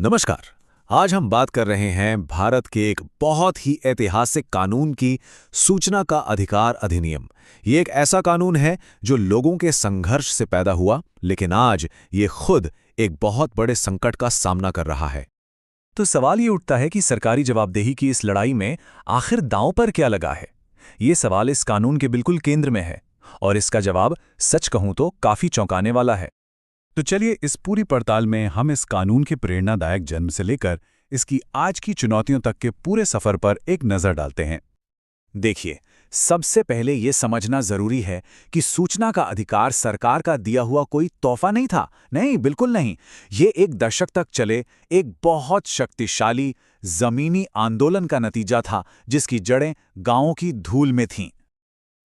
नमस्कार। आज हम बात कर रहे हैं भारत के एक बहुत ही ऐतिहासिक कानून की, सूचना का अधिकार अधिनियम। ये एक ऐसा कानून है जो लोगों के संघर्ष से पैदा हुआ, लेकिन आज ये खुद एक बहुत बड़े संकट का सामना कर रहा है। तो सवाल ये उठता है कि सरकारी जवाबदेही की इस लड़ाई में आखिर दांव पर क्या लगा है। ये सवाल इस कानून के बिल्कुल केंद्र में है और इसका जवाब सच कहूं तो काफी चौंकाने वाला है। तो चलिए इस पूरी पड़ताल में हम इस कानून के प्रेरणादायक जन्म से लेकर इसकी आज की चुनौतियों तक के पूरे सफर पर एक नजर डालते हैं। देखिए, सबसे पहले ये समझना जरूरी है कि सूचना का अधिकार सरकार का दिया हुआ कोई तोहफा नहीं था। नहीं, बिल्कुल नहीं। ये एक दशक तक चले एक बहुत शक्तिशाली जमीनी आंदोलन का नतीजा था, जिसकी जड़ें गांवों की धूल में थीं।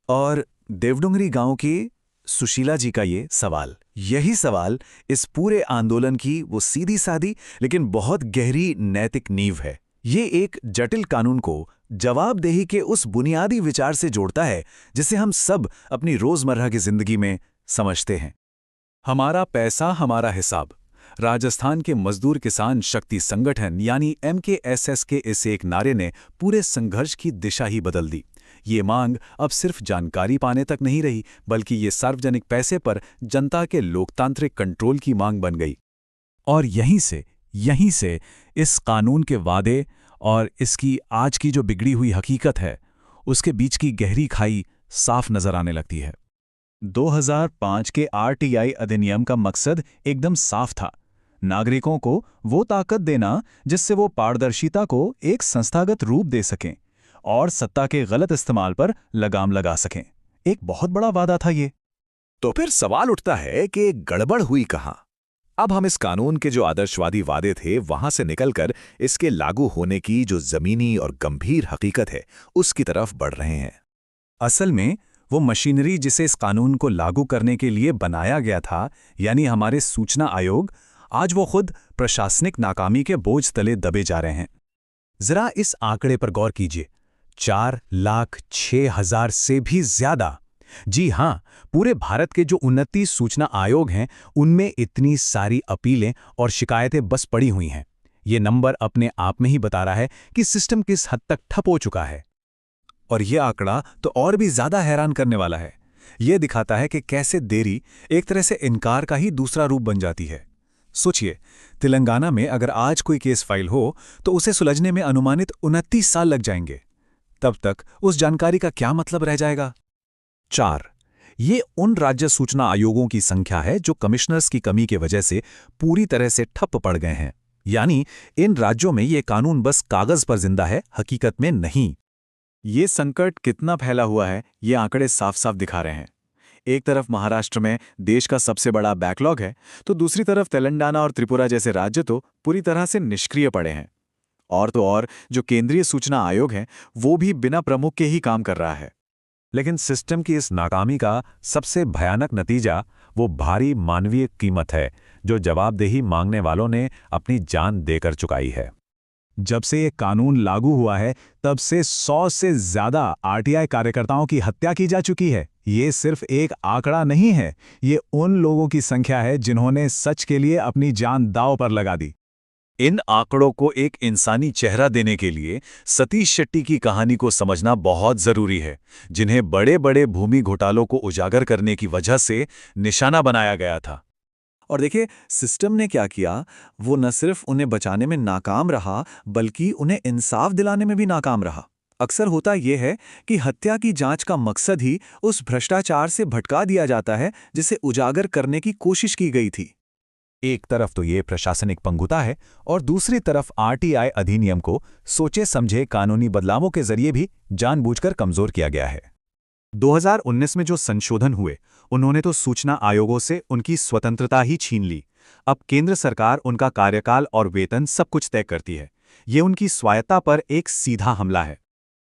और देवडुंगरी गांव की सुशीला जी का यही सवाल इस पूरे आंदोलन की वो सीधी सादी लेकिन बहुत गहरी नैतिक नींव है। ये एक जटिल कानून को जवाबदेही के उस बुनियादी विचार से जोड़ता है जिसे हम सब अपनी रोजमर्रा की जिंदगी में समझते हैं। हमारा पैसा हमारा हिसाब। राजस्थान के मजदूर किसान शक्ति संगठन यानी MKSS के इस एक नारे ने पूरे संघर्ष की दिशा ही बदल दी। ये मांग अब सिर्फ जानकारी पाने तक नहीं रही, बल्कि ये सार्वजनिक पैसे पर जनता के लोकतांत्रिक कंट्रोल की मांग बन गई। और यहीं से इस कानून के वादे और इसकी आज की जो बिगड़ी हुई हकीकत है, उसके बीच की गहरी खाई साफ नजर आने लगती है। 2005 के RTI अधिनियम का मकसद एकदम साफ था, नागरिकों को वो ताकत देना जिससे वो पारदर्शिता को एक संस्थागत रूप दे सकें और सत्ता के गलत इस्तेमाल पर लगाम लगा सकें। एक बहुत बड़ा वादा था ये। तो फिर सवाल उठता है कि गड़बड़ हुई कहां? अब हम इस कानून के जो आदर्शवादी वादे थे वहां से निकलकर इसके लागू होने की जो जमीनी और गंभीर हकीकत है, उसकी तरफ बढ़ रहे हैं। असल में वो मशीनरी जिसे इस कानून को लागू करने के लिए बनाया गया था, यानी हमारे सूचना आयोग, आज वो खुद प्रशासनिक नाकामी के बोझ तले दबे जा रहे हैं। जरा इस आंकड़े पर गौर कीजिए, 4,06,000 से भी ज्यादा। जी हां, पूरे भारत के जो 29 सूचना आयोग हैं, उनमें इतनी सारी अपीलें और शिकायतें बस पड़ी हुई हैं। ये नंबर अपने आप में ही बता रहा है कि सिस्टम किस हद तक ठप हो चुका है। और यह आंकड़ा तो और भी ज्यादा हैरान करने वाला है। यह दिखाता है कि कैसे देरी एक तरह से इनकार का ही दूसरा रूप बन जाती है। सोचिए, तेलंगाना में अगर आज कोई केस फाइल हो तो उसे सुलझने में अनुमानित 29 साल लग जाएंगे। तब तक उस जानकारी का क्या मतलब रह जाएगा? 4, ये उन राज्य सूचना आयोगों की संख्या है जो कमिश्नर्स की कमी की वजह से पूरी तरह से ठप पड़ गए हैं। यानी इन राज्यों में ये कानून बस कागज पर जिंदा है, हकीकत में नहीं। ये संकट कितना फैला हुआ है, ये आंकड़े साफ साफ दिखा रहे हैं। एक तरफ महाराष्ट्र में देश का सबसे बड़ा बैकलॉग है, तो दूसरी तरफ तेलंगाना और त्रिपुरा जैसे राज्य तो पूरी तरह से निष्क्रिय पड़े हैं। और तो और जो केंद्रीय सूचना आयोग है, वो भी बिना प्रमुख के ही काम कर रहा है। लेकिन सिस्टम की इस नाकामी का सबसे भयानक नतीजा वो भारी मानवीय कीमत है जो जवाबदेही मांगने वालों ने अपनी जान देकर चुकाई है। जब से ये कानून लागू हुआ है, तब से 100 से ज्यादा RTI कार्यकर्ताओं की हत्या की जा चुकी है। ये सिर्फ एक आंकड़ा नहीं है, ये उन लोगों की संख्या है जिन्होंने सच के लिए अपनी जान दांव पर लगा दी। इन आंकड़ों को एक इंसानी चेहरा देने के लिए सतीश शेट्टी की कहानी को समझना बहुत जरूरी है, जिन्हें बड़े बड़े भूमि घोटालों को उजागर करने की वजह से निशाना बनाया गया था। और देखिए, सिस्टम ने क्या किया, वो न सिर्फ उन्हें बचाने में नाकाम रहा, बल्कि उन्हें इंसाफ दिलाने में भी नाकाम रहा। अक्सर होता यह है कि हत्या की जांच का मकसद ही उस भ्रष्टाचार से भटका दिया जाता है जिसे उजागर करने की कोशिश की गई थी। एक तरफ तो ये प्रशासनिक पंगुता है और दूसरी तरफ RTI अधिनियम को सोचे समझे कानूनी बदलावों के जरिए भी जानबूझकर कमजोर किया गया है। 2019 में जो संशोधन हुए, उन्होंने तो सूचना आयोगों से उनकी स्वतंत्रता ही छीन ली। अब केंद्र सरकार उनका कार्यकाल और वेतन सब कुछ तय करती है। ये उनकी स्वायत्ता पर एक सीधा हमला है।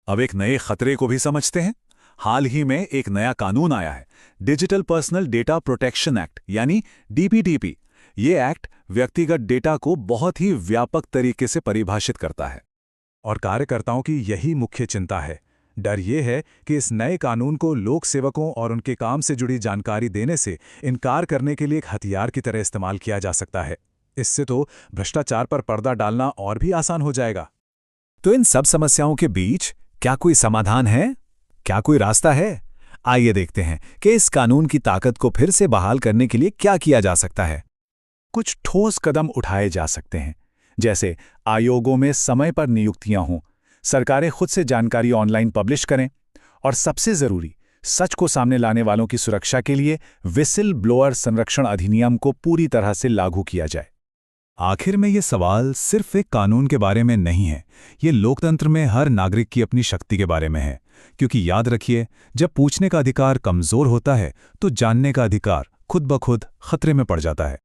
अब एक नए खतरे को भी समझते हैं। हाल ही में एक नया कानून आया है, digital personal data protection act यानी DPDP। ये एक्ट व्यक्तिगत डेटा को बहुत ही व्यापक तरीके से परिभाषित करता है। और कार्यकर्ताओं की यही मुख्य चिंता है। डर ये है कि इस नए कानून को लोक सेवकों और उनके काम से जुड़ी जानकारी देने से इनकार करने के लिए एक हथियार की तरह इस्तेमाल किया जा सकता है। इससे तो भ्रष्टाचार पर पर्दा डालना और भी आसान हो जाएगा। तो इन सब समस्याओं के बीच क्या कोई समाधान है? क्या कोई रास्ता है? आइए देखते हैं कि इस कानून की ताकत को फिर से बहाल करने के लिए क्या किया जा सकता है। कुछ ठोस कदम उठाए जा सकते हैं, जैसे आयोगों में समय पर नियुक्तियां हों, सरकारें खुद से जानकारी ऑनलाइन पब्लिश करें, और सबसे जरूरी, सच को सामने लाने वालों की सुरक्षा के लिए विसिल ब्लोअर संरक्षण अधिनियम को पूरी तरह से लागू किया जाए। आखिर में ये सवाल सिर्फ एक कानून के बारे में नहीं है, ये लोकतंत्र में हर नागरिक की अपनी शक्ति के बारे में है। क्योंकि याद रखिए, जब पूछने का अधिकार कमजोर होता है तो जानने का अधिकार खुद ब खुद खतरे में पड़ जाता है।